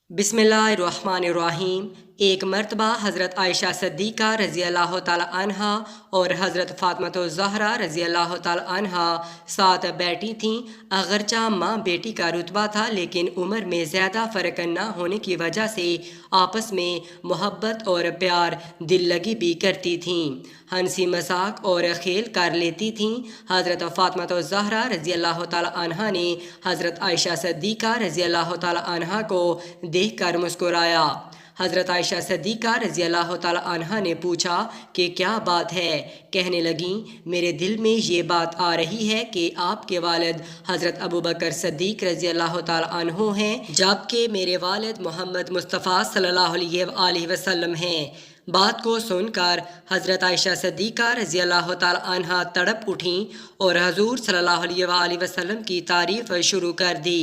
बिस्मिल्लाहिर्रहमानिर्रहीम। एक मरतबा हज़रत आयशा सिद्दीक़ा रज़ी अल्लाह ताला अन्हा और हज़रत फ़ातिमा ज़हरा रज़ी अल्लाह ताला अन्हा साथ बैठी थीं। अगरचा माँ बेटी का रुतबा था, लेकिन उम्र में ज़्यादा फ़र्क न होने की वजह से आपस में मोहब्बत और प्यार दिल लगी भी करती थीं। हंसी मजाक और खेल कर लेती थीं। हज़रत फ़ातिमा ज़हरा रज़ी अल्लाह ताला अन्हा ने हज़रत आयशा सिद्दीक़ा रज़ी अल्लाह ताला अन्हा को देखकर मुस्कुराया। हज़रत आयशा सिद्दीक़ा रज़ी अल्लाह ताला अन्हा ने पूछा कि क्या बात है। कहने लगीं, मेरे दिल में ये बात आ रही है कि आपके वालिद हज़रत अबू बकर सिद्दीक़ रज़ी अल्लाह ताला अन्हु हैं, जबकि मेरे वालिद मोहम्मद मुस्तफ़ा सल्लल्लाहु अलैहि वसल्लम हैं। बात को सुनकर हज़रत आयशा सिद्दीक़ा रज़ी अल्लाह ताला अन्हा तड़प उठीं और हजूर सल्लल्लाहु अलैहि वसल्लम की तारीफ़ शुरू कर दी।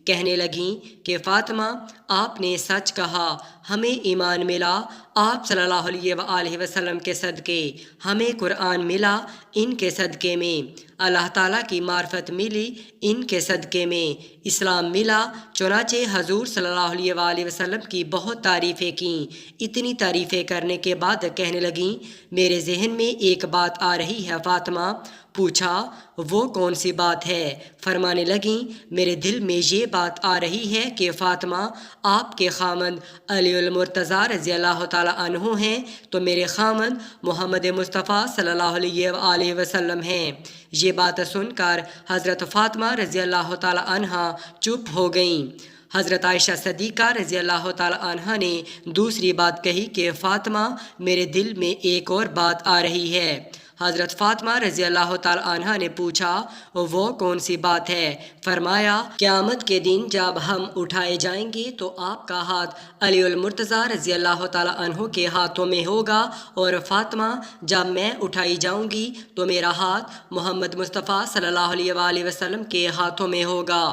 कहने लगीं कि फ़ातिमा, आपने सच कहा, हमें ईमान मिला आप सल्लल्लाहु अलैहि वसल्लम के सदक़े, हमें कुरान मिला इनके सदक़े में, अल्लाह ताला की मार्फत मिली इनके सदक़े में, इस्लाम मिला। चुनाचे हजूर सल्लल्लाहु अलैहि वसल्लम की बहुत तारीफ़ें कीं। इतनी तारीफ़ें करने के बाद कहने लगीं, मेरे जहन में एक बात आ रही है फ़ातिमा। पूछा, वो कौन सी बात है। फरमाने लगीं, मेरे दिल में ये बात आ रही है कि फ़ातिमा, आपके खामद अली मुर्तज़ा रज़ी अल्लाह ताला अन्हु हैं, तो मेरे खामद मोहम्मद मुस्तफ़ा सल्लल्लाहु अलैहि वसल्लम हैं। ये बात सुनकर हज़रत फ़ातिमा रज़ी अल्लाह ताला अन्हा चुप हो गईं। हज़रत आयशा सिद्दीक़ा रज़ी अल्लाह ताला अन्हा ने दूसरी बात कही कि फ़ातिमा, मेरे दिल में एक और बात आ रही है। हज़रत फ़ातिमा रज़ी अल्लाह ताला अन्हा ने पूछा, वो कौन सी बात है। फरमाया, क़यामत के दिन जब हम उठाए जाएंगे तो आपका हाथ अली मुर्तज़ा रज़ी अल्लाह ताला अन्हु के हाथों में होगा, और फ़ातिमा, जब मैं उठाई जाऊंगी तो मेरा हाथ मोहम्मद मुस्तफ़ा सल्लल्लाहु अलैहि वसल्लम के हाथों में होगा।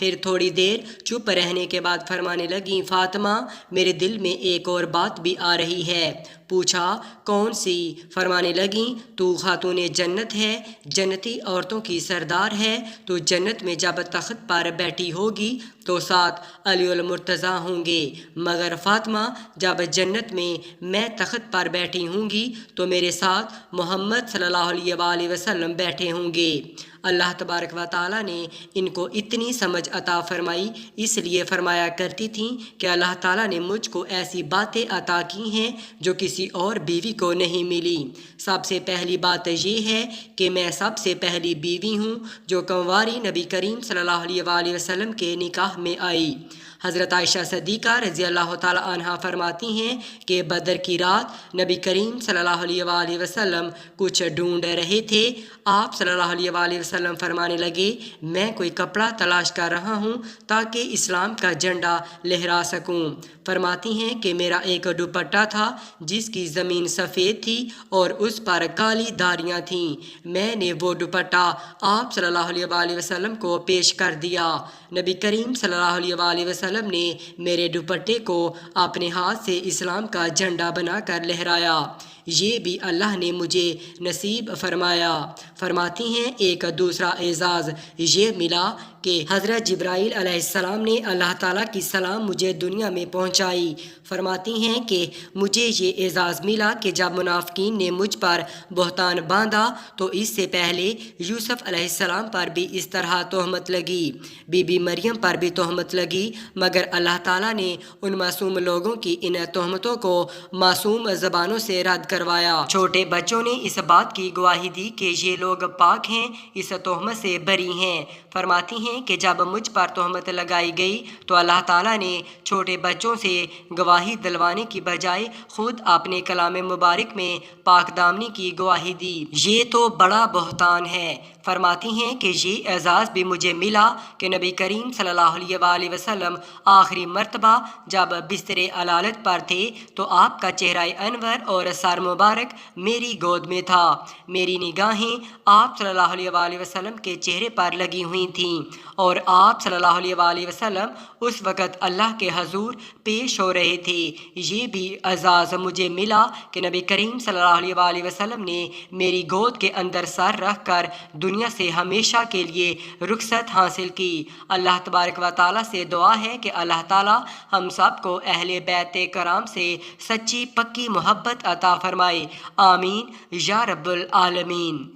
फिर थोड़ी देर चुप रहने के बाद फरमाने लगी, फ़ातिमा, मेरे दिल में एक और बात भी आ रही है। पूछा, कौन सी। फरमाने लगी, तू खातूने जन्नत है, जन्नती औरतों की सरदार है। तो जन्नत में जब तख्त पर बैठी होगी तो साथ अली मुर्तज़ा होंगे, मगर फ़ातिमा, जब जन्नत में मैं तख्त पर बैठी होंगी तो मेरे साथ मोहम्मद सल्लल्लाहु अलैहि वसल्लम बैठे होंगे। अल्लाह तबारक व तआला ने इनको इतनी समझ अता फरमाई, इसलिए फरमाया करती थीं कि अल्लाह ताला ने मुझको ऐसी बातें अता की हैं जो किसी और बीवी को नहीं मिली। सबसे पहली बात ये है कि मैं सबसे पहली बीवी हूँ जो कंवारी नबी करीम सल्लल्लाहु अलैहि वसल्लम के निकाह में आई। हज़रत आयशा सिद्दीक़ा रज़ी अल्लाह ताला अन्हा फरमाती हैं कि बदर की रात नबी करीम सल्लल्लाहु अलैहि वसल्लम कुछ ढूंढ रहे थे। आप सल्लल्लाहु अलैहि वसल्लम फरमाने लगे, मैं कोई कपड़ा तलाश कर रहा हूँ ताकि इस्लाम का झंडा लहरा सकूँ। फरमाती हैं कि मेरा एक दुपट्टा था जिसकी ज़मीन सफ़ेद थी और उस पर काली धारियाँ थीं। मैंने वो दुपट्टा आप सल्लल्लाहु अलैहि वसल्लम को पेश कर दिया। नबी करीम सल्लल्लाहु अलैहि वसल्लम ने मेरे दुपट्टे को अपने हाथ से इस्लाम का झंडा बनाकर लहराया। ये भी अल्लाह ने मुझे नसीब फरमाया। फरमाती हैं, एक दूसरा एजाज़ ये मिला कि हज़रत जिब्राईल अलैहिस्सलाम ने अल्लाह ताला की सलाम मुझे दुनिया में पहुंचाई। फरमाती हैं कि मुझे ये एजाज़ मिला कि जब मुनाफिकीन ने मुझ पर बहतान बांधा तो इससे पहले यूसुफ अलैहिस्सलाम पर भी इस तरह तोहमत लगी, बीबी मरियम पर भी तोहमत लगी, मगर अल्लाह ताला ने उन मासूम लोगों की इन तोहमतों को मासूम ज़बानों से रद्द करवाया। छोटे बच्चों ने इस बात की गवाही दी कि ये लोग पाक हैं, इस तोहमत से बरी हैं। फरमाती हैं कि जब मुझ पर तोहमत लगाई गई तो अल्लाह ताला ने छोटे बच्चों से गवाही दिलवाने की बजाय खुद अपने कलाम मुबारक में पाकदामनी की गवाही दी। ये तो बड़ा बहतान है। फरमाती हैं कि ये एजाज़ भी मुझे मिला कि नबी करीम सल्लल्लाहु अलैहि वसल्लम आखिरी मर्तबा जब बिस्तरे अलालत पर थे तो आपका चेहरा अनवर और सर मुबारक मेरी गोद में था। मेरी निगाहें आप सल्लल्लाहु अलैहि वसल्लम के चेहरे पर लगी हुई थीं और आप सल्लल्लाहु अलैहि वसल्लम उस वक़्त अल्लाह के हजूर पेश हो रहे थे। ये भी एजाज़ मुझे मिला कि नबी करीम सल्लल्लाहु अलैहि वसल्लम ने मेरी गोद के अंदर सर रख कर دنیا سے ہمیشہ کے لیے رخصت حاصل کی۔ اللہ تبارک و تعالیٰ سے دعا ہے کہ اللہ تعالیٰ ہم سب کو اہل بیت کرام سے سچی پکی محبت عطا فرمائے، آمین یا رب العالمین۔